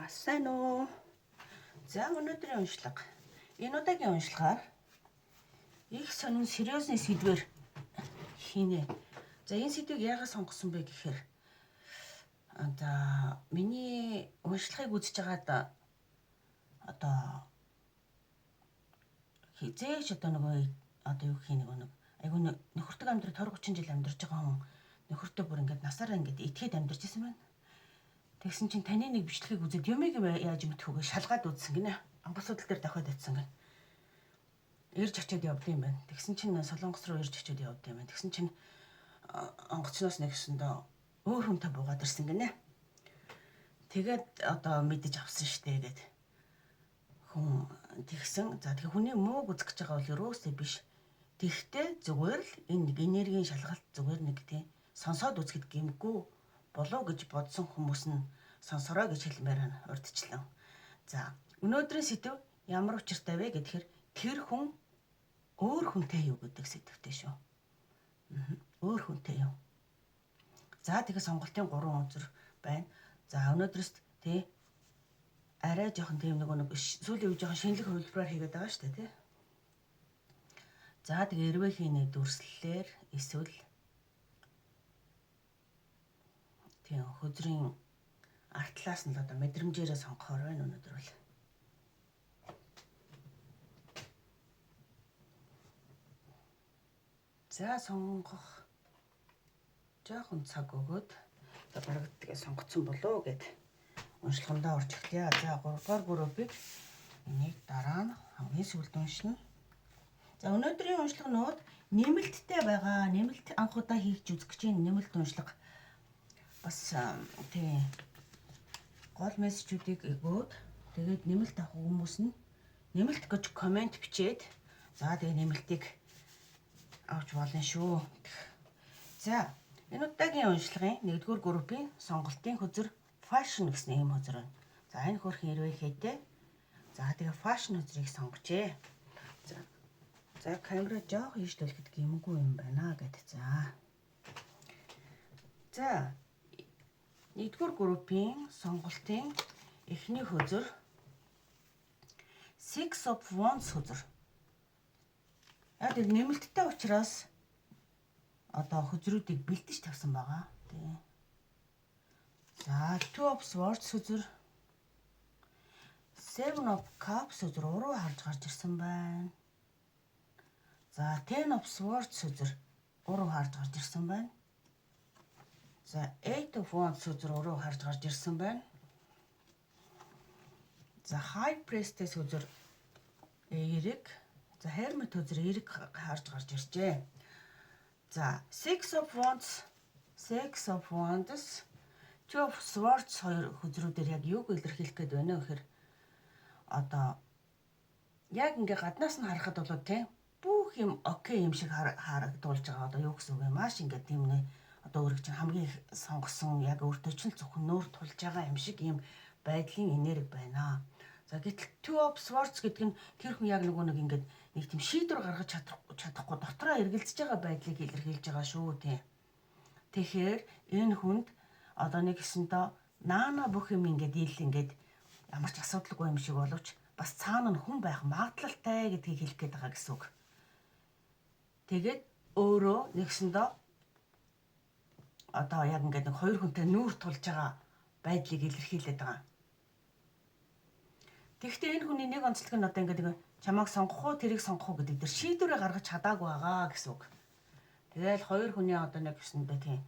Сайн уу? За өнөөдрийн уншлага. Энэ удаагийн уншлагаар их сонин сериусны сэдвэр хийнэ. За энэ сэдвийг яагаад сонгосон бэ гэхээр миний уншлагыг үзэж байгаад хизээч юу гэх нэг айгүй нөхөртөг амьдрал 20-30 жил амьдарч байгаа хүн нөхөртөө бүр ингээд насаараа ингээд итгэхэд амьдарч байсан байна. Тэгсэн чинь таны нэг бичлэгийг үзээд юмыг яаж мэдхүүгээ шалгаад үзсэн гинэ. Амбусуудл дээр дахиад атсан гинэ. Ирж очиод явд юм байна. Тэгсэн чинь Солонгос руу ирж очиод явд юм байна. Тэгсэн чинь онгоцноос нэгсэндээ өөр хүнтэй буугаад ирсэн гинэ. Тэгээд мэдэж авсан штэ гэдэг. Хүн тэгсэн. За тэгэхээр хүний мууг үзэх гэж байгаа бол юусээ биш. Тэгтээ зүгээр л энэ нэг энергийн шалгалт зүгээр нэг тийм сонсоод үзэхэд гэмгүй болов гэж бодсон хүмүүс нь сонсороо гэж хэлмээр байна урдчлан. За өнөөдрийн сэдв ямар учиртай вэ гэхээр тэр хүн өөр хүнтэй юу гэдэг сэдвтэй шүү. Өөр хүнтэй юу. За тэгээ сонголтын 3 үзэр байна. За өнөөдрөөс арай жоохон тийм нэг сүүлийн үе жоохон шинэлэг хувилбараар хийгээд байгаа шүү дээ тий. За тэгээ эрвээхийн дүрслэлээр эсвэл тийм хөдрийн артлаас нь л мэдрэмжээрээ сонгохоор байна өнөөдөр бол. За сонгох жоохон цаг өгөөд бараг тэгээ сонгоцсон болоо гэд уншлагандаа орж эхлэе. За 3 дугаар группийг энийг дараа нь хамгийн сүүлд уншина. За өнөөдрийн уншлагнууд нэмэлттэй байгаа. Нэмэлт анх удаа хийж үзэх гэж байна. Нэмэлт уншлага бас тийм гол мессежүүдийг өгөөд тэгээд нэмэлт авах хүмүүс нь нэмэлт гэж комент бичээд за тэгээд нэмэлтийг авч болно шүү. За энэ удаагийн уншлагын 1-р группийн сонголтын хөзөр фашн гэсэн ийм хөзөр байна. За энэ хөрхэн ирвэхээтэй. За тэгээд фашн хөзрийг сонгожээ. За камера жоох ийш төлөхөд гэмгүй юм байна гэд. За 1-р группийн сонголтын эхний хөзөр Six of Wands хөзөр. Яг л нэмэлттэй учраас хөзрүүдийг бэлдэж тавьсан байгаа. За Two of Swords хөзөр Seven of Cups хөзөр уруу харж гарч ирсэн байна. За Ten of Swords хөзөр уруу харж гарч ирсэн байна. За 8 of Wands хөзөр уруу харж гарч ирсэн байна. За High Priestess хөзөр эерэг. За Hermit хөзөр эерэг харж гарч иржээ. За Six of Wands, Two of Swords хоёр хөзрүүдээр яг юуг илэрхийлэх гээд байна вэ гэхээр яг ингээ гаднаас нь харахад бол бүх юм окей юм шиг харагдуулж байгаа. Юу гэсэн үг юм маш ингээ тийм нэ өөрөг чинь хамгийн их сонгосон яг өөртөө ч зөвхөн нүүр тулж байгаа юм шиг ийм байдлын энерги байна. За гэтэл Two of Swords гэдэг нь тэр хүн яг нэг нэг тийм шийдвэр гаргаж чадахгүй дотроо эргэлзэж байгаа байдлыг илэрхийлж байгаа шүү тий. Тэгэхээр энэ хүнд нэг гэсэндээ наана бүх юм ингээд ямар ч асуудалгүй юм шиг боловч бас цаана нь хүн байх магадлалтай гэдгийг хэлэх гээд байгаа гэсэн үг. Тэгээд өөрөө нэгсэндээ яг нэг хоёр хүнтэй нүүр тулж байгаа байдлыг илэрхийлээд байгаа. Тэгэхдээ энэ хүний нэг онцлог нь чамайг сонгох уу тэрийг сонгох уу гэдэг дээр шийдвэрээ гаргаж чадаагүй байгаа гэсэн үг. Тэгэл хоёр хүний нэг гэсэндээ тийм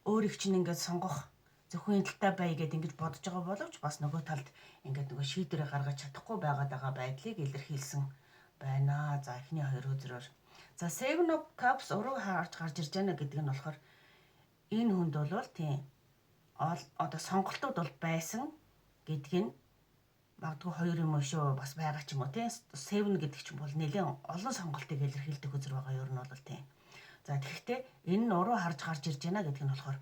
өөрийг чинь сонгох зөвхөн талтай бай гэдээ бодож байгаа боловч бас нөгөө талд шийдвэрээ гаргаж чадахгүй байгаа байдлыг илэрхийлсэн байна. За эхний хоёр хөзрөөр. За Seven of Cups уруу харж гарч ирж байна гэдэг нь болохоор энэ хүнд бол тийм сонголтууд бол байсан гэдг нь магадгүй хоёр юм шүү бас байгаа ч юм уу тийм. Seven гэдэг чинь бол нэлээд олон сонголтыг илэрхийлдэг хөзөр байгаа ер нь бол тийм. За тэгэхдээ энэ нь уруу харж гарч ирж байна гэдэг нь болохоор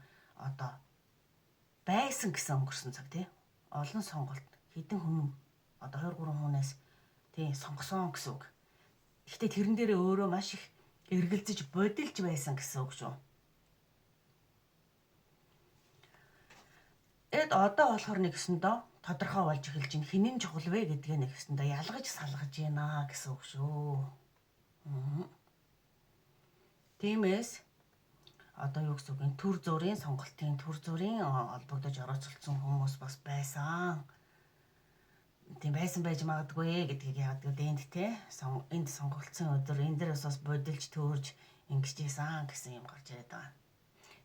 байсан гэсэн өнгөрсөн цаг тийм. Олон сонголт хэдэн хүн 2-3 хүнээс тийм сонгосон гэсэн үг. Гэхдээ тэрэн дээрээ өөрөө маш их эргэлзэж бодилж байсан гэсэн үг шүү. Эд одоо болохоор нэг гэсэндээ тодорхой болж эхэлж байна. Хинэн чухал вэ гэдгээ нэг гэсэндээ ялгаж салгаж байна гэсэн үг шүү. Тиймээс одоо юу гэсэн үг вэ? Төр зүрийн сонголтын төр зүрийн холбогдож орооцолцсон хүмүүс бас байсан. Тийм байсан байж магадгүй гэдгийг яагаад гэвэл энд энд сонголцсон өдөр энэ дээр бас бодилж төрж ингэж ийсэн гэсэн юм гарч ирээд байгаа.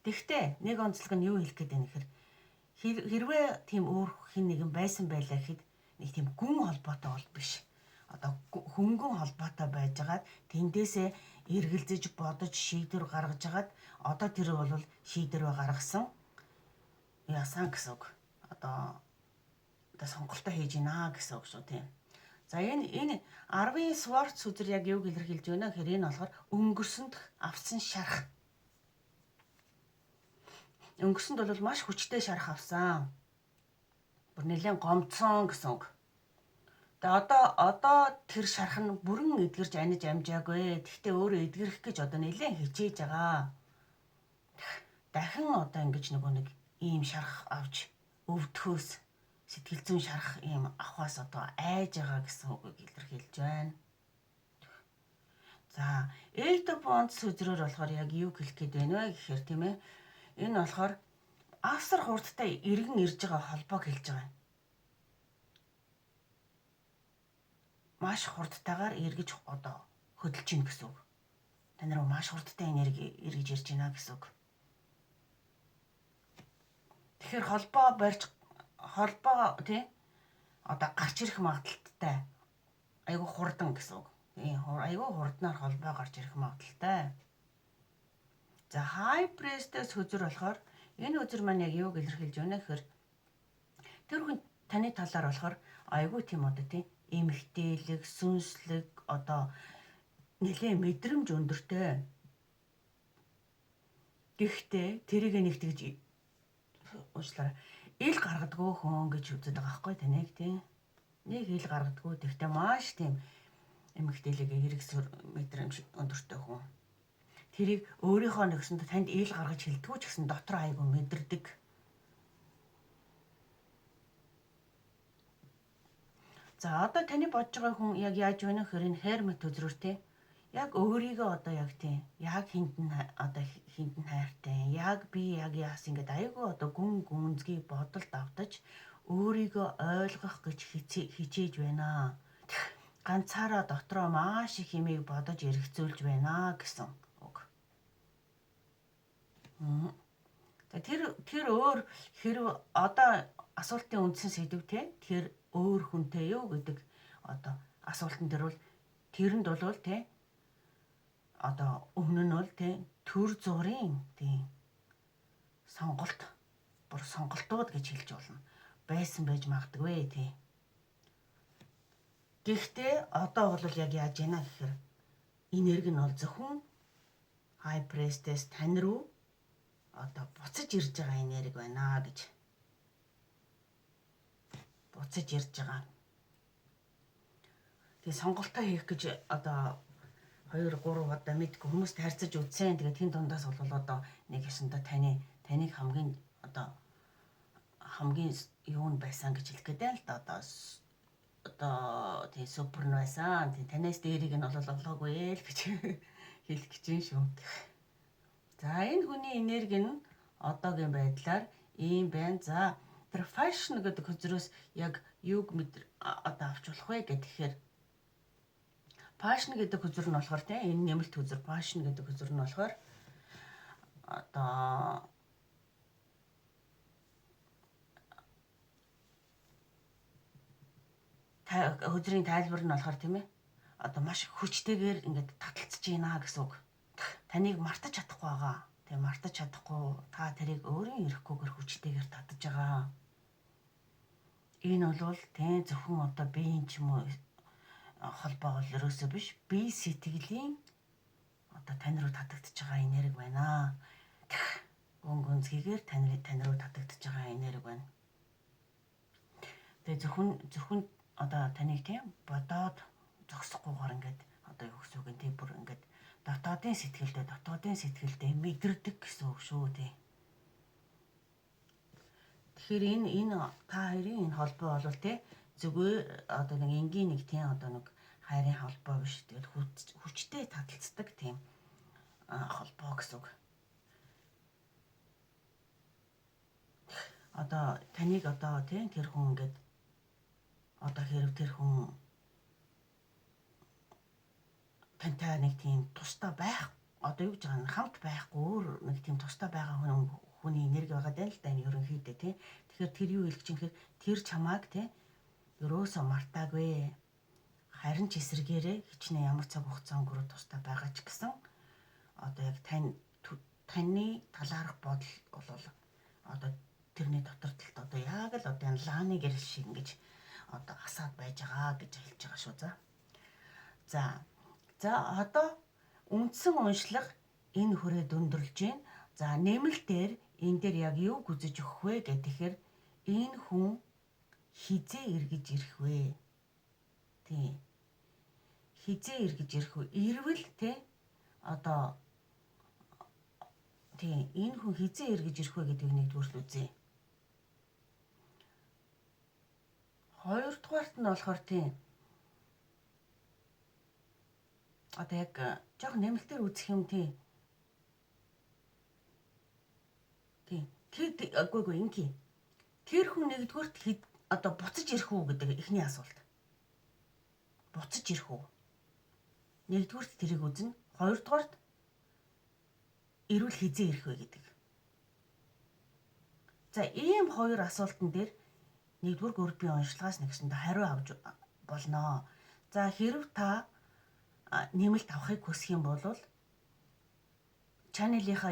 Тэгэхдээ нэг онцлог нь юу хэлэх гээд байна гэхээр хэрвээ тийм өөр хин нэгэн байсан байлаа гэхэд нэг тийм гүн холбоотой бол биш. Одоо хөнгөн холбоотой байжгаад тэндээсээ эргэлзэж бодож шийдвэр гаргаж агаад одоо тэр бол шийдвэрөө гаргасан яасан гэсэн үг. Одоо сонголтоо хийж гинэ гэсэн үг шүү тийм. За энэ 10-ын Сварц үзэр яг юуг илэрхийлж байна гэхээр энэ болохоор өнгөрсөнд авсан шарах. Өнгөрсөнд бол маш хүчтэй шарах авсан. Бүр нэлээд гомдсон гэсэн үг. Тэгээ одоо тэр шарах нь бүрэн эдгэрж аниж амжаагүй. Гэхдээ өөрөө эдгэрэх гэж одоо нэлээд хичээж байгаа. Дахин одоо ингэж нэг ийм шарах авч өвдөхөөс сэтгэл зүйн шарах ийм авахаас одоо айж байгаа гэсэн үгийг илэрхийлж байна. За, Эльдо Понц үзрээр болохоор яг юу хэлэх гээд байна вэ гэхээр тийм ээ. Энэ болохоор авсар хурдтай иргэн ирж байгаа холбоог хэлж байгаа. Маш хурдтайгаар эргэж одоо хөдөлж ийн гэсэн үг. Та нар маш хурдтай энерги эргэж ирж байна гэсэн үг. Тэгэхээр холбоо тий одоо гарч ирэх магадaltaй. Айгу хурдан гэсэн үг. Айгу хурднаар холбоо гарч ирэх магадaltaй. За high priestess үзэр болохоор энэ үзэр маань яг юуг илэрхийлж байна гэхээр тэр хүн таны талаар болохоор айгу тийм одоо тий эмгтээлэг, сүнслэг одоо нэлээ мэдрэмж өндөртэй. Гэхдээ тэрийг нэг тэгж уучлаарай. Ил гаргадгүй хүн гэж үздэг байгаа байхгүй таныг тий. Нэг ил гаргадгүй тэгтээ маш тийм эмгтээлэг хэрэг мэдрэмж өндөртэй хүн. Тэрийг өөрийнхөө нэгсэнд танд ил гаргаж хэлдэггүй ч гэсэн дотор айгу мэдэрдэг. За одоо таны бодож байгаа хүн яг яаж байна гэхээр энэ Hermit үзрээр тий яг өөрийгөө одоо яг тий яг хинтэн хайртай яг би яг яасан ингээд айгу одоо гүн гүнзгий бодолд автаж өөрийгөө ойлгох гэж хичээж байна. Ганцаараа дотроо маш их юмыг бодож эргцүүлж байна гэсэн үг. Тэр өөр хэрв одоо асуултын үндсэн сэдв тий тэр өөр хүнтэй юу гэдэг одоо асуултан дээр бол тэрэнд бол тий одоо өмнө нь бол тий төр зургийн тий сонголт бүр сонголтууд гэж хэлж болно. Байсан байж магадгүй тий. Гэхдээ одоо бол яг яаж яана гэхээр энерги нь бол зөвхөн high priestess тань руу одоо буцаж ирж байгаа энерги байна гэж. Буцаж ирж байгаа. Тэгээ сонголтоо хийх гэж одоо 2 3 одоо мэдгүй хүмүүст харьцаж үзсэн. Тэгээ тэн дундаас бол одоо нэг ясандаа таныг хамгийн юу нь байсан гэж хэлэх гээд байна л да. Одоо тий супер нь байсан. Тий танаас дээрийг нь олоогүй л гэж хэлэх гэж юм шүү. За энэ хүний энерги нь одоогийн байдлаар ийм байна. За тэр fashion гэдэг хөзрөөс яг юуг одоо авч болох вэ гэхээр fashion гэдэг хөзөр нь болохоор тийм энэ нэмэлт хөзөр fashion гэдэг хөзөр нь болохоор одоо хөзрийн тайлбар нь болохоор тийм ээ одоо маш хүчтэйгээр ингээд таталцж байна гэсэн үг. Таныг мартаж чадахгүй байгаа. Тэгээ мартаж чадахгүй та тэрийг өөрийн ирэхгүйгээр хүчтэйгээр татаж байгаа. Энэ бол тийм зөвхөн одоо биеийн ч юм уу холбоо бол ерөөсөө биш. Бие сэтгэлийн одоо тань руу татагдж байгаа энерги байна. Гүн гүнзгийгээр тань руу татагдж байгаа энерги байна. Тэгээ зөвхөн одоо таныг тийм бодоод зогсохгүйгээр ингээд одоо юу гэсэн үг юм тийм бүр ингээд дотоодын сэтгэлдээ мэдэрдэг гэсэн үг шүү тий. Тэгэхээр энэ та хоёрын энэ холбоо бол те зүгээр одоо нэг энгийн нэг тийм одоо нэг хайрын холбоо биш. Тэгээд хүчтэй таталцдаг тийм холбоо гэсэн үг. Одоо таныг одоо тийм тэр хүн ингээд одоо хэрэг тэр хүн тантай нэг тийм тустай байх одоо юу гэж байгаа нь хамт байхгүй өөр нэг тийм тустай байгаа хүний энерги байгаа даа л да энэ ерөнхийдөө тий. Тэгэхээр тэр юу хэлж чинь гэхээр тэр чамааг тий ерөөсөө мартаагүй. Харин ч эсэргээрээ хичнээн ямар цаг хугацаа өнгөрөө тустай байгаа ч гэсэн одоо яг таны талаарх бодол бол одоо тэрний дотор талд одоо яг л одоо энэ лааны гэрэл шиг ингэж одоо асаад байж байгаа гэж хэлж байгаа шүү. За одоо үндсэн уншлага энэ хүрээ дүндэрлэж байна. За нэмэлтээр энэ дээр яг юу гүзэж өгөх вэ гэхээр энэ хүн хизээ эргэж ирэх вэ? Тий. Хизээ эргэж ирэх вэ? Ирвэл те одоо тий энэ хүн хизээ эргэж ирэх вэ гэдгийг нэгдүгээр үзье. Хоёрдугаарт нь болохоор тий одоо яг жоохон нэмэлтээр үзэх юм тий. Үгүй инки. Тэр хүн нэгдүгээрт одоо буцаж ирэх үү гэдэг эхний асуулт. Буцаж ирэх үү? Нэгдүгээрт тэрийг үзнэ. Хоёрдугаарт ирүүл хизээ ирэх вэ гэдэг. За ийм хоёр асуултан дээр нэгдүгээр группийн уншлагаас нэгсэндээ хариу авч болно. За хэрв та нэмэлт авахыг хүсэх юм бол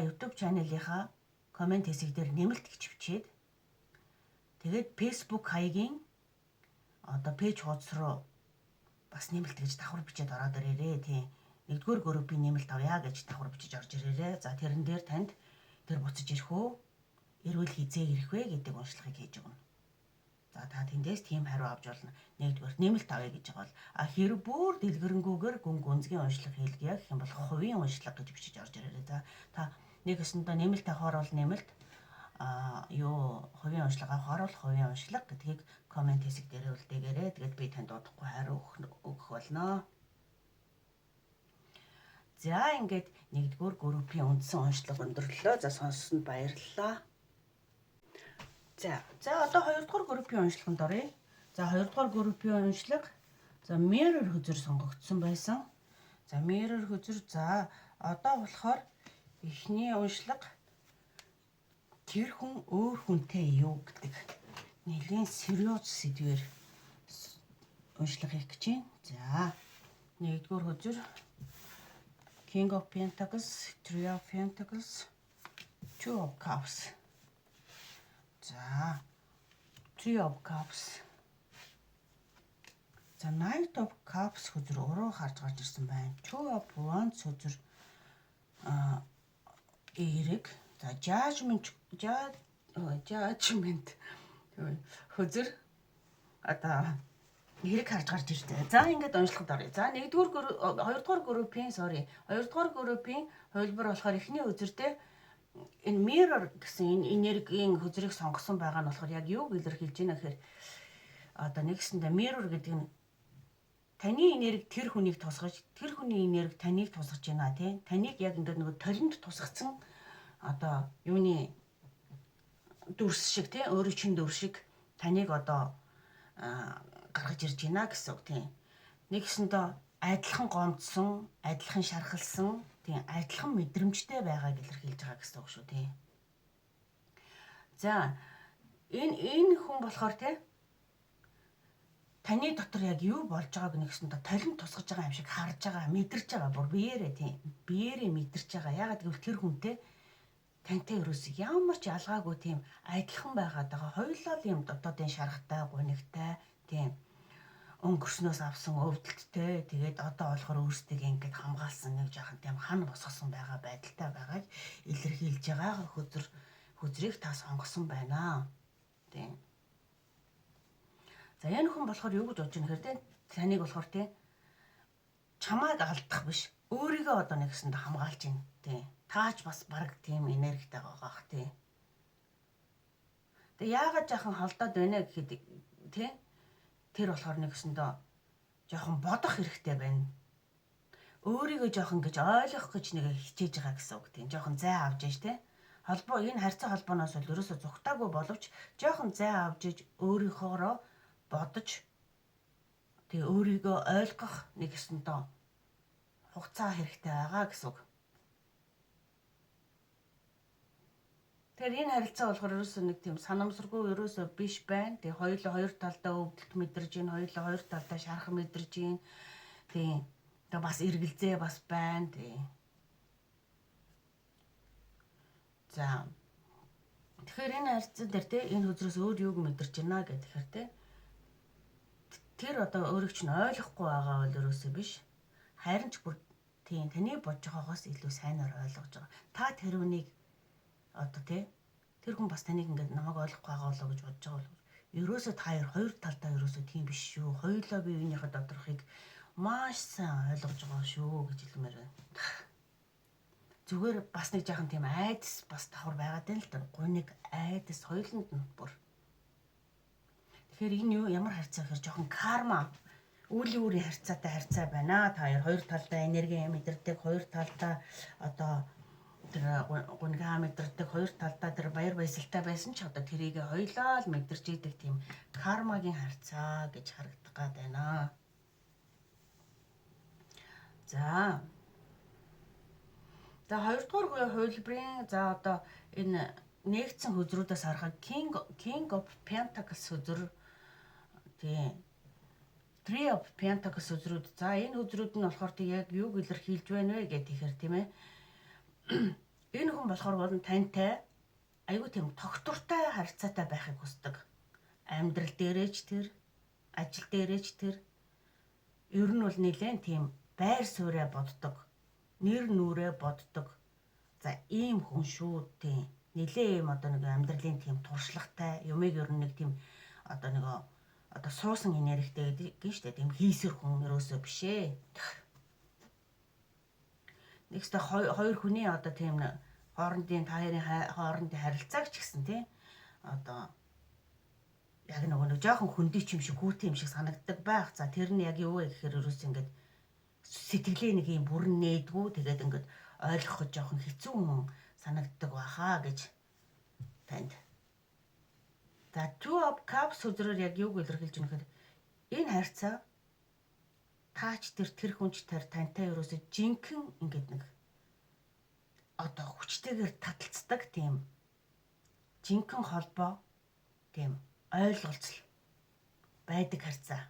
YouTube чаналынхаа комент хэсэг дээр нэмэлт гэж бичээд тэгээд Facebook хаягийн одоо пэйж хуудас руу бас нэмэлт гэж давхар бичээд ороод ирээрээ тий. Нэгдүгээр группийн нэмэлт авъя гэж давхар бичиж орж ирээрээ. За тэрэн дээр танд тэр буцаж ирэх үү? Ирвэл хизээ ирэх вэ гэдэг уншлагыг хийж өгнө. За та тэндээс тийм хариу авч болно. Нэгдүгээр нэмэлт авъя гэж байгаа бол хэрэг бүр дэлгэрэнгүйгээр гүн гүнзгий уншлага хийлгэх юм бол хувийн уншлага гэж бичиж орж ирээрээ. За та нэг өсөндөө нэмэлт авахаар бол нэмэлт хувийн уншлага авахаар бол хувийн уншлага гэдгийг комент хэсэг дээр үлдээгээрэй. Тэгээд би танд удахгүй хариу өгөх болно. За ингээд нэгдүгээр группийн үндсэн уншлага өндөрлөө. За сонссонд баярлалаа. За одоо хоёрдугаар группийн уншлаганд оръё. За хоёрдугаар группийн уншлага за mirror хөзөр сонгогдсон байсан. За mirror хөзөр за одоо болохоор эхний уншлага тэр хүн өөр хүнтэй юу гэдэг нэлийн сериоз сэдвээр уншлага хийх гэж байна. За нэгдүгээр хөзөр King of Pentacles, Three of Pentacles, Two of Cups. За Three of Cups. За Knight of Cups хөзөр уруу харж гарч ирсэн байна. Two of Wands хөзөр эерэг. За Judgment хөзөр одоо хэрэг харж гарч ирдэг. За ингээд уншлагад оръё. За хоёрдугаар группийн хувилбар болохоор эхний үзэртэй энэ mirror гэсэн энэ энергийн хөзрийг сонгосон байгаа нь болохоор яг юуг илэрхийлж байна гэхээр одоо нэгсэндээ mirror гэдэг нь таны энерги тэр хүнийг тусгаж тэр хүний энерги таныг тусгаж байна тий. Таныг яг ингээд нөгөө толинд тусгацсан одоо юуны дүрс шиг тий өөрийн чин дүр шиг таныг одоо гаргаж ирж байна гэсэн үг тий. Нэгсэндээ адилхан гомдсон, адилхан шархалсан, тий адилхан мэдрэмжтэй байгааг илэрхийлж байгаа гэсэн үг шүү тий. За энэ хүн болохоор тий таны дотор яг юу болж байгааг нэгсэндээ толинд тусгаж байгаа юм шиг харж байгаа, мэдэрч байгаа, бүр биеэрээ тий. Биеэрээ мэдэрч байгаа. Ягаад гэвэл тэр хүнтэй тантай ерөөс ямар ч ялгаагүй тийм адилхан байгаад байгаа. Хоёулаа л юм дотоодын шаргатай, гунигтай, тийм өнгөрснөөс авсан өвдөлттэй. Тэгээд одоо болохоор өөрсдөө ингээд хамгаалсан нэг жаахан тийм хан босгосон байгаа байдалтай байгааг илэрхийлж байгаа хөзрийг та сонгосон байна. Тийм. За энэ хүн болохоор юу гэж бодож байна гэхээр таныг болохоор тийм чамайг алдах биш. Өөрийгөө одоо нэгсэндээ хамгаалж байна. Тийм. Таач бас баг тийм энергитэй байгаах тий. Тэгээ яагаад жаахан холдоод байна гэхэд тий тэр болохоор нэг гэсэндээ жоохон бодох хэрэгтэй байна. Өөрийгөө жоохон гэж ойлгох гэж нэг хичээж байгаа гэсэн үг тийм. Жоохон зай авч иж тий. Холбоо энэ харьцаа холбооноос бол ерөөсө зүгтаагүй боловч жоохон зай авч иж өөрийнхоороо бодож тэгээ өөрийгөө ойлгох нэг гэсэндээ хугацаа хэрэгтэй байгаа гэсэн үг. Тэгэхээр энэ харилцаа болохоор ерөөсөө нэг тийм санамсаргүй ерөөсөө биш байна. Тэгээ хоёулаа хоёр талдаа өвдөлт мэдэрж гин, хоёулаа хоёр талдаа шарах мэдэрж гин. Тийм. Тэгээ бас эргэлзээ бас байна. Тийм. За. Тэгэхээр энэ харилцаа дээр те энэ хөзрөөс өөр юуг мэдэрч байна гэх тэгэхээр те тэр одоо өөрийг чинь ойлгохгүй байгаа бол ерөөсөө биш. Харин ч бүр тийм таны бодож байгаагаас илүү сайнаар ойлгож байгаа. Та тэр үнийг одоо тэр хүн бас таныг ингээд намайг ойлгохгүй байгаа болоо гэж бодож байгаа бол ерөөсөө та хоёр талдаа ерөөсөө тийм биш шүү. Хоёулаа биеийнхээ доторхыг маш сайн ойлгож байгаа шүү гэж хэлмээр байна. Зүгээр бас нэг жаахан тийм айдас бас давхар байгаад байна л та. Гуниг айдас хоёуланд нь бүр. Тэгэхээр энэ юу ямар харьцаа гэхээр жоохон карма үүлийн үүрийн харьцаатай харьцаа байна. Та хоёр талдаа энерги мэдэрдэг, хоёр талдаа одоо тэр гунгаа мэдэрдэг, хоёр талдаа тэр баяр баясгалтай байсан ч одоо тэрийг хоёлаа л мэдэрч идэг тийм кармагийн харьцаа гэж харагдах гад байна. За. За хоёрдугаар хувилбарын за одоо энэ нэгдсэн хөзрүүдээс харахад King of Pentacles хөзөр тийм Three of Pentacles хөзрүүд. За энэ хөзрүүд нь болохоор тийм яг юуг илэрхийлж байна вэ гэдэг ихэр тийм ээ. Энэ хүн болохоор бол тантай айгүй тийм тогтвортой харьцаатай байхыг хүсдэг. Амьдрал дээрээч тэр, ажил дээрээч тэр ер нь бол нэлээд тийм байр суурьа боддог. Нэр нүрээ боддог. За ийм хүн шүү тийм. Нэлээ ийм одоо нэг амьдралын тийм туршлагатай юмыг ер нь нэг тийм одоо нэг одоо суусан энергитэй гэдэг штэ тийм хийсэр хүн ерөөсөө биш ээ. Нэгстэй хоёр хүний одоо тийм хоорондын та хоёрын хоорондын харилцааг ч гэсэн тийм одоо яг нэг жоохон хөндөж юм шиг хүүтэй юм шиг санагддаг байх. За тэр нь яг юу вэ гэхээр ерөөсөө ингээд сэтгэлээ нэг юм бүрэн нээдгүү тэгээд ингээд ойлгоход жоохон хэцүү хүн санагддаг баха гэж танд. За Two of Cups өдрөөр яг юуг илэрхийлж байгаа гэхээр энэ харьцаа таач тэр хүнч тантай ерөөсөө жинхэнэ ингээд нэг одоо хүчтэйгээр таталцдаг тийм жинхэнэ холбоо тийм ойлголцол байдаг харьцаа.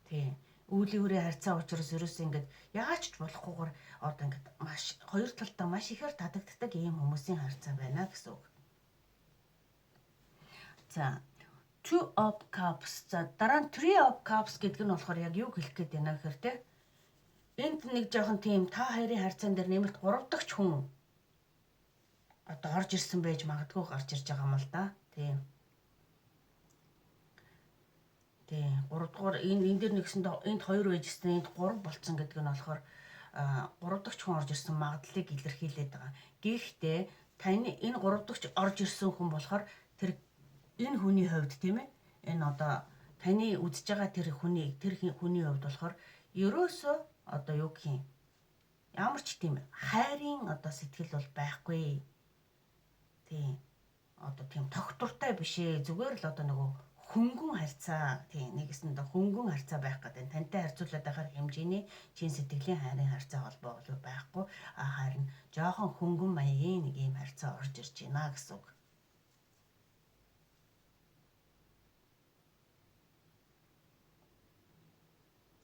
Тийм үүлийн үрийн харьцаа учраас ерөөсөө ингээд яач ч болохгүйгээр одоо ингээд маш хоёр талдаа маш ихээр татагддаг ийм хүмүүсийн харьцаа байна гэсэн үг. За Two of Cups. За дараа нь Three of Cups гэдэг нь болохоор яг юу хэлэх гээд байна гэхээр те энд нэг жоохон тийм та хоёрын харьцаан дээр нэмэлт 3 дахь хүн одоо орж ирсэн байж магадгүй гарч ирж байгаа юм л да. Тийм. Тийм 3 дугаар энэ дээр нэгсэнд энд 2 байжсэн энд 3 болцсон гэдэг нь болохоор 3 дахь хүн орж ирсэн магадлалыг илэрхийлээд байгаа. Гэхдээ таны энэ 3 дахь орж ирсэн хүн болохоор тэр энэ хүний хувьд тийм ээ энэ одоо таны үзэж байгаа тэр хүний хувьд болохоор ерөөсөө одоо юу гэх юм ямар ч тийм хайрын одоо сэтгэл бол байхгүй. Тийм одоо тийм тогтвортой биш ээ зүгээр л одоо нөгөө хөнгөн харьцаа тийм нэгэсэнд хөнгөн харьцаа байх гэдэг. Тантай харьцуулаад байхаар хэмжээний чин сэтгэлийн хайрын харьцаа холбоо бол байхгүй. Харин жоохон хөнгөн маягийн нэг юм харьцаа орж ирж байна гэсэн үг.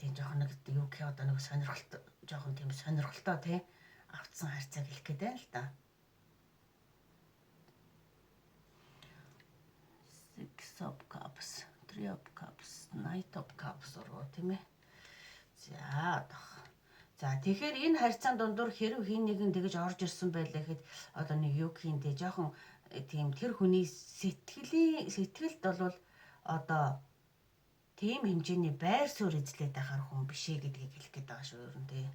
Тийм жоохон нэг юу гэх одоо нэг сонирхолтой жоохон тийм сонирхолтой тий автсан харьцааг хэлэх гээд байна л да. Six of Cups, Three of Cups, Knight of Cups ороо тийм ээ. За тэгэхээр энэ харьцаан дундуур хэрэг хин нэгэн тэгэж орж ирсэн байлаа гэхэд одоо нэг юу гэх юм те жоохон тийм тэр хүний сэтгэлд бол одоо тийм хэмжээний байр суурь эзлээд байхаар хүн бишээ гэдгийг хэлэх гээд байгаа шүү ер нь тий.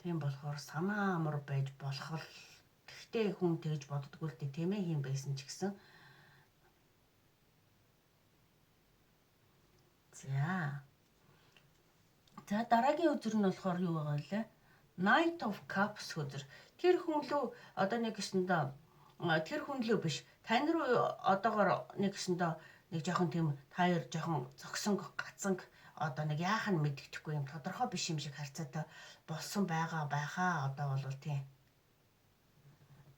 Тийм болохоор санаа амар байж болох л эмэгтэй хүн тэгж боддгоо л тийм ээ юм байсан ч гэсэн. За дараагийн үзэр нь болохоор юу байгаа вэ? Knight of Cups үзэр. Тэр хүн лөө одоо нэг гэсэндээ тэр хүн лөө биш. Тань руу одоогоор нэг гэсэндээ нэг жоохон тийм таяр жоохон зогсон гацанг одоо нэг яах нь мэддэхгүй юм тодорхой биш юм шиг харьцаатай болсон байхаа одоо бол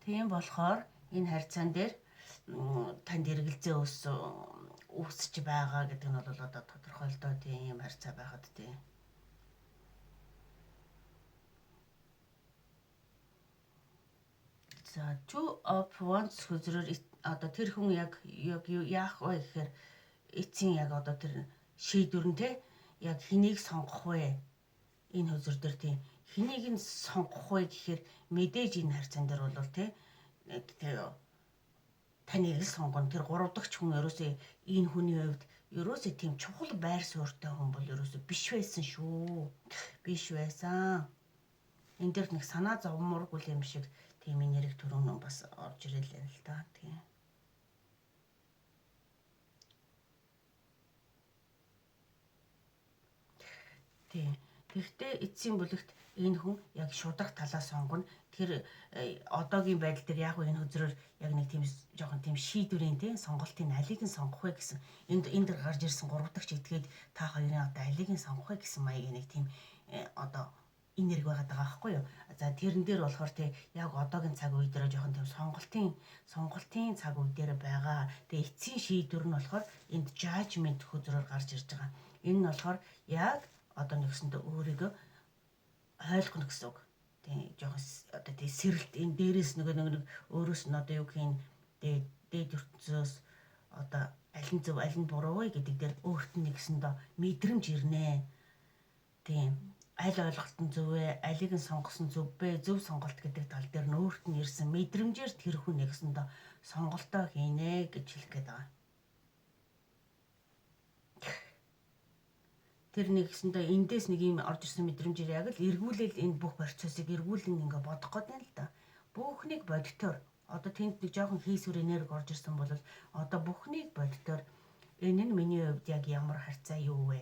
тийм болохоор энэ харьцаан дээр танд эргэлзээ үүсэж байгаа гэдэг нь бол одоо тодорхой л доо тийм харьцаа байхад тийм. За two of wands хүзрээр одоо тэр хүн яг яах вэ гэхээр эцсийн яг одоо тэр шийдвэр нь те яг хэнийг сонгох вэ? Энэ хүзэр дээр тийм хэнийг нь сонгох вэ гэхээр мэдээж энэ харьцаан дээр бол те таныг л сонгоно. Тэр 3 дахь хүн ерөөсөө энэ хүний хувьд ерөөсөө тийм чухал байр суурьтай хүн бол ерөөсөө биш байсан шүү. Биш байсан. Энд дээр нэг санаа зовморгүй юм шиг тийм энерги төрөн бас орж ирэл юм л та тийм. Тийм. Тэгэхдээ эцсийн бүлэгт энэ хүн яг шударга талаас сонгоно. Тэр одоогийн байдал дээр яг энэ хөзрөөр яг нэг тийм жоохон тийм шийдвэрийн тийм сонголтын алийг нь сонгох вэ гэсэн. Энд гарч ирсэн 3 дахь этгээд та хоёрын одоо алийг нь сонгох вэ гэсэн маягийн нэг тийм одоо энерги байгаа даа байхгүй юу. За тэрэн дээр болохоор тий яг одоогийн цаг үе дээр жоохон тийм сонголтын цаг үе дээр байгаа. Тэгээ эцсийн шийдвэр нь болохоор энд judgment хөзрөөр гарч ирж байгаа. Энэ нь болохоор яг одоо нэгсэндээ өөрийгөө ойлгоно гэсэн үг. Тийм жоохон одоо тийм сэрэлт энэ дээрээс нэг өөрөөс нь одоо юу гэх юм дээд ертөнцөөс одоо аль нь зөв аль нь буруу вэ гэдэг дээр өөрт нь нэгсэндээ мэдрэмж ирнэ. Тийм аль ойлголт нь зөв вэ? Алийг нь сонгосон зөв бэ? Зөв сонголт гэдэг тал дээр нь өөрт нь ирсэн мэдрэмжээр тэр хүн нэгсэндээ сонголтоо хийнэ гэж хэлэх гээд байгаа. Тэр нэгсэндээ эндээс нэг юм орж ирсэн мэдрэмжээр яг л эргүүлэл энэ бүх процессыг эргүүлэн ингээ бодох гээд байна л да. Бүхнийг бодтоор одоо тэнд нэг жоохон хийсвэр энерги орж ирсэн бол одоо бүхнийг бодтоор энэ нь миний хувьд яг ямар харьцаа юу вэ?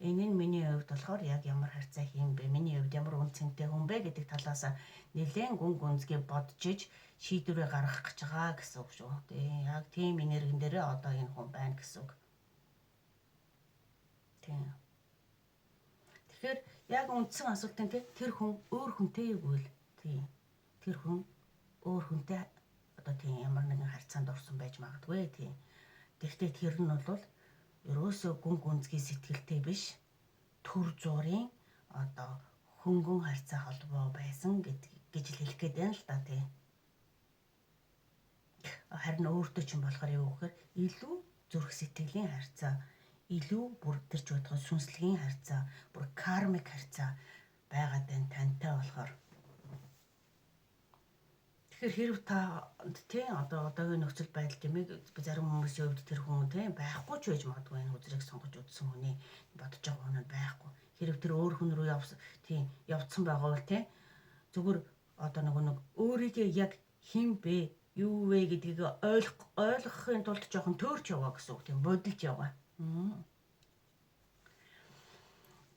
Энэ нь миний хувьд болохоор яг ямар харьцаа хийм бэ? Миний хувьд ямар үн цэнтэй хүн бэ гэдэг талаас нэлээд гүн гүнзгий бодож иж шийдвэрээ гаргах гэж байгаа гэсэн үг шүү. Тэгээ яг тийм энергин дээрээ одоо энэ хүн байна гэсэн үг. Тийм. Тэгэхээр яг үндсэн асуултын тэр хүн өөр хүнтэй юу вэ? Тийм. Тэр хүн өөр хүнтэй одоо тийм ямар нэгэн харьцаанд орсон байж магадгүй тийм. Гэхдээ тэр нь бол ерөөсөө гүн гүнзгий сэтгэлтэй биш төр зургийн одоо хөнгөн харьцаа холбоо байсан гэж хэлэх гээд байна л да тийм. Харин өөртөө ч юм болохоор юу гэхээр илүү зүрх сэтгэлийн харьцаа, илүү бүр төрж бодох сүнслэгийн харьцаа, бүр кармик харьцаа байгаад байна тантай болохоор. Тэгэхээр хэрв та тийм одоогийн нөхцөл байдал тийм зарим хүмүүсийн хувьд тэр хүн тийм байхгүй ч байж магадгүй энэ үзрийг сонгож үзсэн хүний бодож байгаа хүн байхгүй. Хэрв тэр өөр хүн рүү явцсан байгаа бол тийм зүгээр одоо нэг өөрийгөө яг хэн бэ, юу вэ гэдгийг ойлгохын тулд жоохон төөрч яваа гэсэн үг тийм бодолж яваа.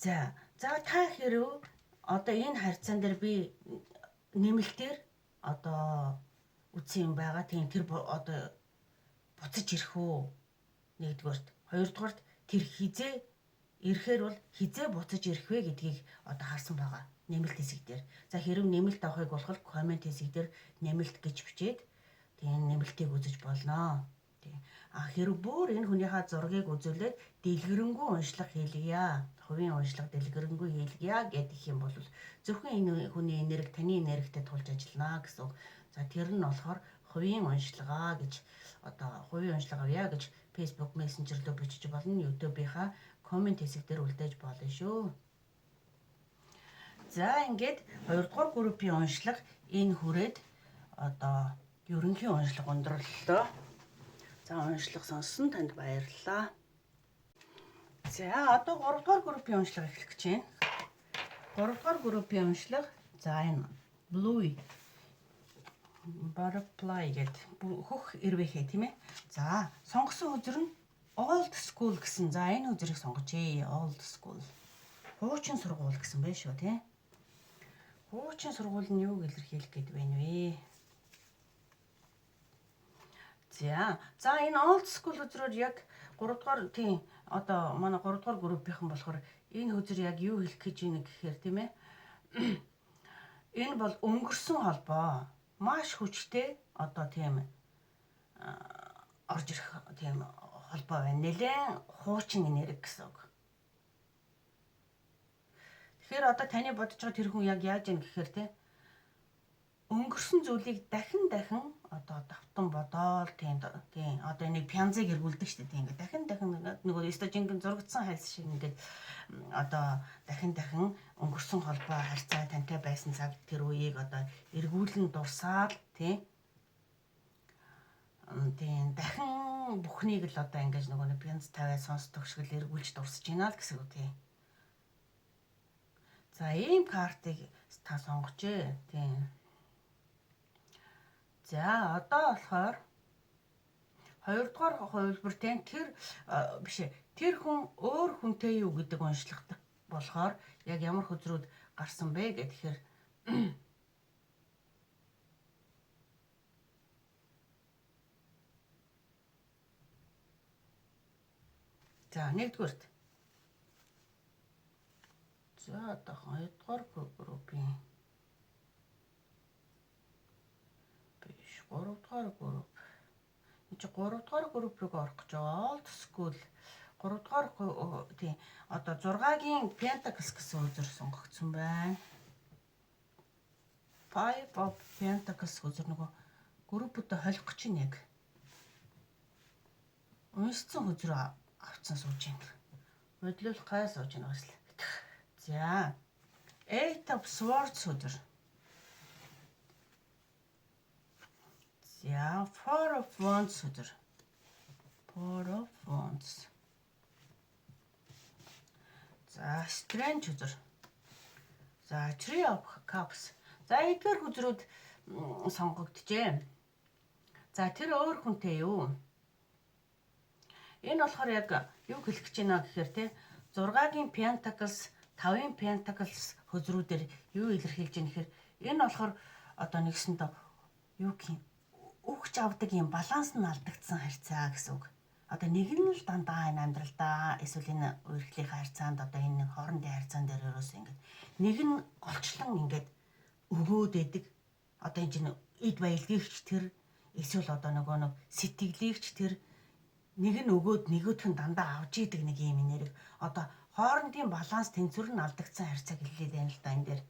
За та хэрв одоо энэ харьцаан дээр би нэмэлтээр одоо үтсэн юм байгаа тийм тэр одоо буцаж ирэх үү? Нэгдүгээрт, хоёрдугаарт тэр хизээ ирэхээр бол хизээ буцаж ирэх вэ гэдгийг одоо харсан байгаа. Нэмэлт хэсэг дээр. За хэрв нэмэлт авахыг болох коммент хэсэг дээр нэмэлт гэж бичээд тийм нэмэлтийг үзэж болно. Тийм. Хэрв бүр энэ хүнийхээ зургийг үзүүлээд дэлгэрэнгүй уншлага хийлгийа. Хувийн уншлага дэлгэрэнгүй хийлгийа гэдэг юм бол зөвхөн энэ хүний энерги таны энергитэй тулж ажиллана гэсэн. За тэр нь болохоор хувийн уншлагаа гэж одоо хувийн уншлага авъя гэж Facebook Messenger дээр бичиж болно. YouTube-ийнхаа коммент хэсэг дээр үлдээж болно шүү. За ингээд 2 дугаар группийн уншлага энэ хүрээд одоо ерөнхий уншлага өндөрлөлтөө. За уншлага сонссон танд баярлалаа. За одоо 3 дугаар группийн уншлага эхлэх гэж байна. 3 дугаар группийн уншлага за энэ Blue Butterfly гэдэг хөх ирвэхэ тийм ээ. За, сонгосон үзэр нь old school гэсэн. За, энэ үзрийг сонгожээ. Old school. Хуучин сургууль гэсэн байх шүү тийм. Хуучин сургууль нь юу илэрхийлэх гээд байна вэ? За энэ old school үзрээр яг 3 дугаар тийм одоо манай 3 дугаар группийнхан болохоор энэ үзэр яг юу хэлэх гэж байна гэхээр тийм ээ. Энэ бол өнгөрсөн холбоо. Маш хүчтэй одоо тийм орж ирэх тийм холбоо байна. Нэлээд хуучин энерги гэсэн үг. Тэгэхээр одоо таны бодож байгаа тэр хүн яг яаж юм гэхээр тийм өнгөрсөн зүйлийг дахин одоо давтан бодоол тийм одоо энийг пянзыг эргүүлдэг шүү дээ тийм ингээд дахин нөгөө стожингийн зурагдсан хайлс шиг ингээд одоо дахин өнгөрсөн холбоо харьцаа тантай байсан цаг тэр үеийг одоо эргүүлэн дурсаад тийм дахин бүхнийг л одоо ингээд нөгөө пянз тавиад сонсдог шиг л эргүүлж дурсаж байна л гэсэн үг тийм. За ийм картыг та сонгожээ тийм. За одоо болохоор 2 дугаар хувилбар тийм тэр хүн өөр хүнтэй юу гэдэг уншлагдаг болохоор яг ямар хөзрүүд гарсан бэ гэхээр за нэгдүгээрт за одоо 2 дугаар группийн 3 дугаар групп. Энд чи 3 дугаар группийг орох гэж байгаа. Old school 3 дугаар тийм одоо 6-гийн Pentacles гэсэн үзэр сонгогдсон байна. Five of Pentacles үзэр нөгөө группүүдээ холих гэж нэг. Уншсан үзэр авцсан сууж байна. Бодлол гай сууж байна бас л. За. Eight of Swords үзэр. За, Four of Wands үзэр. Four of Wands. За, Strange үзэр. За, Three of Cups. За, эдгээр үзрүүд сонгогдчихэ. За, тэр өөр хүнтэй юу? Энэ болохоор яг юу хэлэх гэж байна гэхээр те 6-гийн Pentacles, 5-ын Pentacles хөзрүүдээр юу илэрхийлж байна гэхээр энэ болохоор одоо нэгсэндээ юу гэх юм өгч авдаг юм баланс нь алдагдсан харьцаа гэсэн үг. Одоо нэг нь л дандаа энэ амьдралдаа эсвэл энэ үерхлийн харьцаанд одоо энэ хоорондын харьцаан дээр ерөөс ингээд нэг нь голчлон ингээд өгөөд идэг. Одоо энэ чинь эд баялгийгч тэр эсвэл одоо нөгөө нэг сэтгэлийгч тэр нэг нь өгөөд нөгөөх нь дандаа авч идэг нэг юм энерги. Одоо хоорондын баланс тэнцвэр нь алдагдсан харьцааг хэлээд байна л да энэ дээр.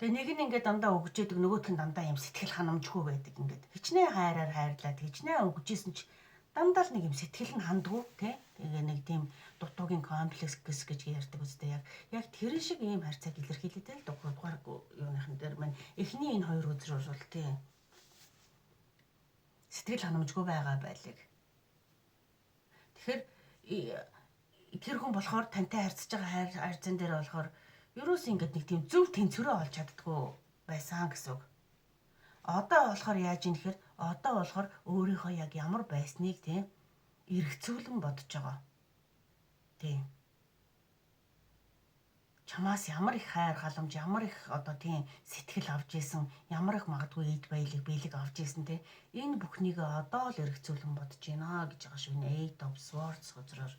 Тэгээ нэг нь ингээд дандаа өгж идэг нөгөөх нь дандаа юм сэтгэл ханамжгүй байдаг ингээд. Хичнээн хайраар хайрлаад хичнээн өгжсэн ч дандаа л нэг юм сэтгэл нь хандгүй тий. Тэгээ нэг тийм дутуугийн комплекс гэж ярьдаг үстэй яг тэр шиг ийм харьцааг илэрхийлээд л дугаар юуныхан дээр маань эхний энэ хоёр үзрүүр бол тий сэтгэл ханамжгүй байгаа байлиг. Тэгэхээр тэр хүн болохоор тантай харьцаж байгаа харьцан дээр болохоор ерөөс ингээд нэг тийм зөв тэнцвэрээ олж чаддгүй байсан гэсэн үг. Одоо болохоор яаж юм гэхээр одоо болохоор өөрийнхөө яг ямар байсныг тийм эргцүүлэн бодож байгаа. Тийм. Чамаас ямар их хайр халамж, ямар их одоо тийм сэтгэл авч ийсэн, ямар их магадгүй эд бэлэг авч ийсэн тийм энэ бүхнийг одоо л эргцүүлэн бодож байна гэж байгаа шүү. Eight of Swords хөзрөөр.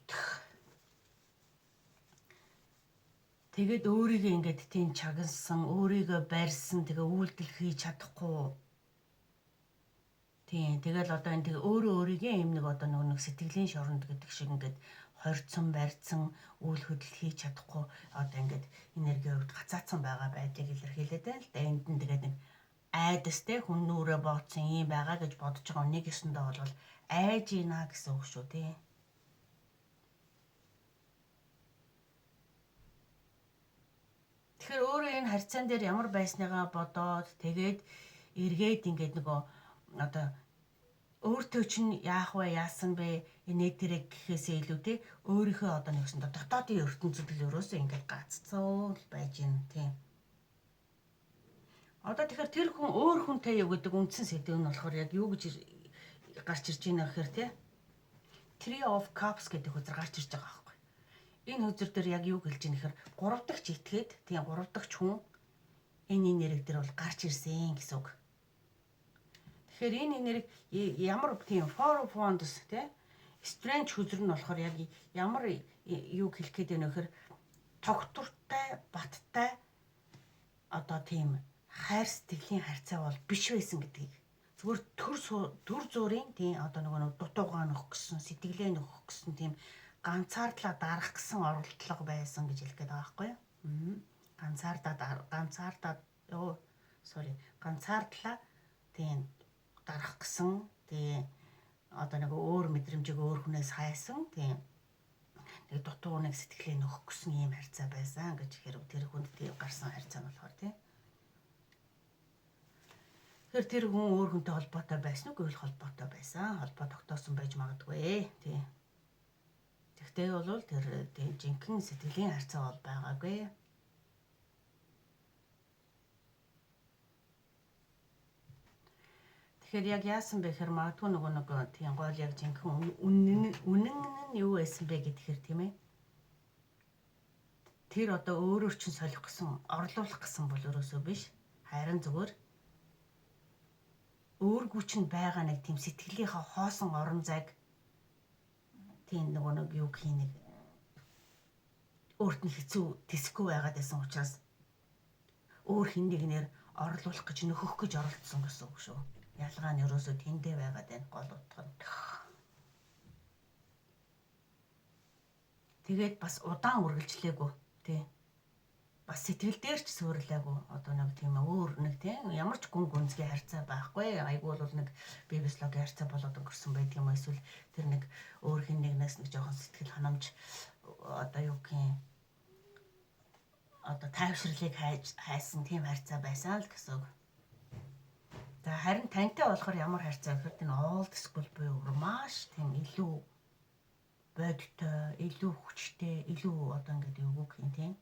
Тэгээд өөрийгөө ингээд тийм чагансан, өөрийгөө барьсан, тэгээ үйлдэл хийж чадахгүй. Тийм, тэгэл одоо энэ тэгээ өөрийгөө юм нэг одоо нэг сэтгэлийн шоронд гэдэг шиг ингээд хорцсон, барьцсан, үйл хөдлөл хийж чадахгүй одоо ингээд энерги хувьд гацаацсан байгаа байдлыг илэрхийлээд байна л да. Энд нь тэгээд нэг айдастэй хүн нүрэ бооцсон юм байгаа гэж бодож байгаа нэг ёсондоо бол айж ийна гэсэн үг шүү тий. Тэгэхээр өөрөө энэ харьцаан дээр ямар байсныгаа бодоод тэгээд эргээд ингээд нөгөө одоо өөртөө чинь яах вэ, яасан бэ, энэ тэрэг гэхээсээ илүү тий өөрийнхөө одоо нэгсэн дотоодын ертөнцид л өрөөсөө ингээд гаццуул байж юм тийм. Одоо тэгэхээр тэр хүн өөр хүнтэй юу гэдэг үндсэн сэдв нь болохоор яг юу гэж гарч ирж байна гэхээр тий Three of Cups гэдэг үзэр гарч ирж байгаа байхгүй. Энэ үзэр дээр яг юу гэлж ийм нэхэр 3 дахь житгээд тийм 3 дахь хүн энэ энерги дээр бол гарч ирсэн гэсэн үг. Тэгэхээр энэ энерги ямар тийм Four of Wands тий Strange хүзэр нь болохоор яг ямар юу хэлэх гээд байна вэ гэхээр тогтвортой, баттай одоо тийм хайр сэтгэлийн харьцаа бол биш байсан гэдгийг зүгээр төр зүрийн тийм одоо нэг дутуугаа нөх гэсэн сэтгэлээ нөх гэсэн тийм ганцаардлаа дарах гэсэн оролдлого байсан гэж хэлэх гээд байгаа байхгүй юу? Ганцаардлаа тийм дарах гэсэн тийм одоо нэг өөр мэдрэмжийг өөр хүнээс хайсан тийм нэг дутуу нэг сэтгэлээ нөх гэсэн ийм харьцаа байсан гэж хэрэг тэр хүнд тийм гарсан харьцаа нь болохоор тийм тэр хүн өөр хүнтэй холбоотой байсан уу гэвэл холбоотой байсан. Холбоо тогтоосон байж магадгүй тий. Тэгтээ бол тэр тийм жинхэнэ сэтгэлийн харьцаа бол байгаагүй. Тэгэхээр яг яасан бэ гэхээр магадгүй нэг тийм гол яг жинхэнэ үнэн нь юу байсан бэ гэхээр тийм ээ. Тэр одоо өөрөөр чинь солих гэсэн, орлуулах гэсэн бол өрөөсөө биш. Харин зүгээр өөргүү чинь байгаа нэг тийм сэтгэлийнхаа хоосон орон зайг тийм нэг юу гэх нэг өөрт нь хэцүү тэсэхгүй байгаад байсан учраас өөр хин нэгнэр орлуулах гэж нөхөх гэж оролдсон гэсэн үг шүү. Ялгаа нь ерөөсөө тэндээ байгаад байна гол утга нь. Тэгээд бас удаан үргэлжлээгүй тий. Бас сэтгэл дээр ч суурилаагүй одоо нэг тийм өөр нэг тийм ямар ч гүн гүнзгий харьцаа байхгүй айгүй бол нэг бибислогийн харьцаа болоод өнгөрсөн байдаг юм эсвэл тэр нэг өөр хин нэгнээс нэг жоохон сэтгэл ханамж одоо юу гэх юм одоо тайвшрлыг хайсан тийм харьцаа байсан л гэсэн үг. За харин тантай болохоор ямар харьцаа гэхээр тийм old school буюу маш тийм илүү бодтой, илүү хүчтэй, илүү одоо ингэдэг юу гэх юм тийм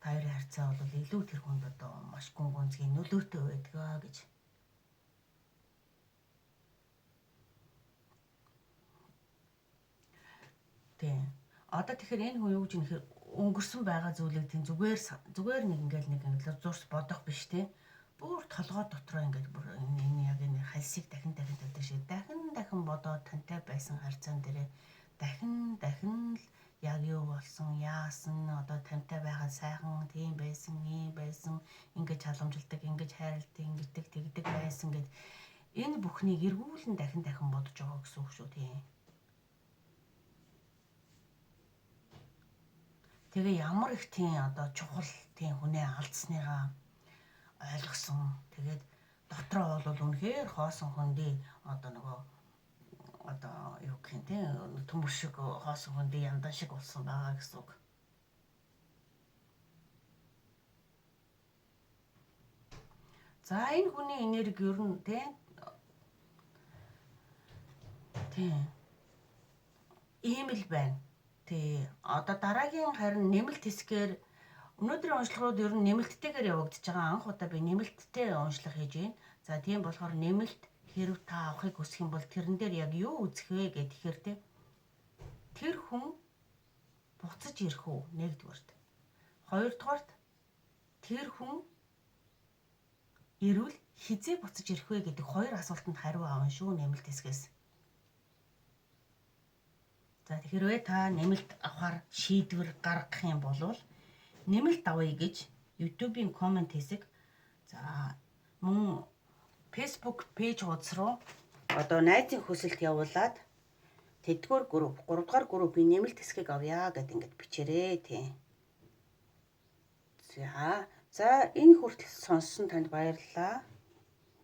хоёрын харьцаа бол илүү тэр хүнд одоо маш гүн гүнзгий нөлөөтэй байдаг гэж. Тийм. Одоо тэгэхээр энэ хүн юу гэж нэхэр өнгөрсөн байгаа зүйлийг тийм зүгээр нэг ингээл зурс бодох биш те. Бүр толгой дотроо ингээд бүр энэ яг энэ хальсыг дахин тавьдаг шиг дахин бодоод тантай байсан харьцаан дээрээ дахин л яг юу болсон, яасан, одоо тантай байгаад сайхан тийм байсан, ийм байсан, ингэж халамжилдаг, ингэж хайрладаг, ингэдэг, тэгдэг байсан гэд энэ бүхнийг эргүүлэн дахин бодож байгаа гэсэн үг шүү тийм. Тэгээ ямар их тийм одоо чухал тийм хүнээ алдсныгаа ойлгосон. Тэгээд дотроо бол үнэхээр хоосон хүндий одоо нөгөө одоо юу гэх юм те төмөр шиг хоосон хүндий яндан шиг болсон байгаа гэсэн үг. За энэ хүний энерги ер нь тийм ийм л байна. Тий одоо дараагийн харин нэмэлт хэсгээр өнөөдрийн уншлагууд ер нь нэмэлттэйгээр явагдаж байгаа. Анх удаа би нэмэлттэй уншлага хийж байна. За тийм болохоор нэмэлт хэрв та авахыг хүсэх юм бол тэрэн дээр яг юу үзэх вэ гэхээр тэр хүн буцаж ирэх үү нэгдүгээрт. Хоёрдугаарт тэр хүн ирвэл хизээ буцаж ирэх вэ гэдэг хоёр асуултанд хариу авна шүү нэмэлт хэсгээс. За тэгэхээр та нэмэлт авахар шийдвэр гаргах юм бол нэмэлт авъя гэж YouTube-ийн коммент хэсэг за мөн Facebook пэйж хуудас руу одоо найзын хүсэлт явуулаад тэдгээр групп 3 дугаар группийн нэмэлт хэсгийг авъя гэд ингэж бичээрэй тий. За энэ хүртэл сонссон танд баярлалаа.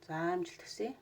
За амжилт хүсье.